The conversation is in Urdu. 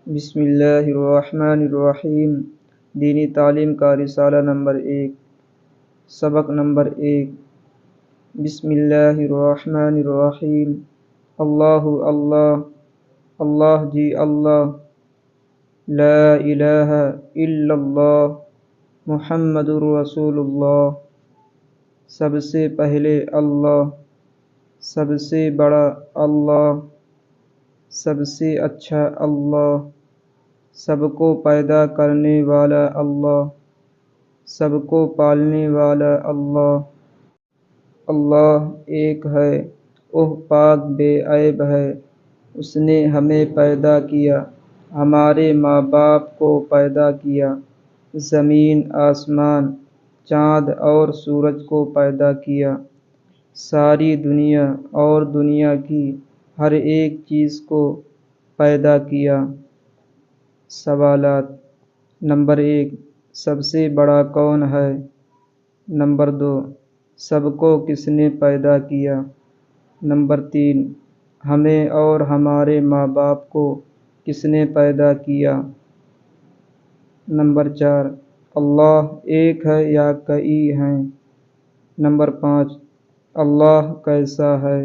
بسم اللہ الرحمن الرحیم۔ دینی تعلیم کا رسالہ نمبر 1، سبق نمبر 1۔ بسم اللہ الرحمن الرحیم۔ اللہ اللہ، اللہ جی اللہ، لا الہ الا اللہ، محمد رسول اللہ۔ سب سے پہلے اللہ، سب سے بڑا اللہ، سب سے اچھا اللہ، سب کو پیدا کرنے والا اللہ، سب کو پالنے والا اللہ۔ اللہ ایک ہے، وہ پاک بے عیب ہے۔ اس نے ہمیں پیدا کیا، ہمارے ماں باپ کو پیدا کیا، زمین آسمان، چاند اور سورج کو پیدا کیا، ساری دنیا اور دنیا کی ہر ایک چیز کو پیدا کیا۔ سوالات: نمبر 1، سب سے بڑا کون ہے؟ نمبر 2، سب کو کس نے پیدا کیا؟ نمبر 3، ہمیں اور ہمارے ماں باپ کو کس نے پیدا کیا؟ نمبر 4، اللہ ایک ہے یا کئی ہیں؟ نمبر 5، اللہ کیسا ہے؟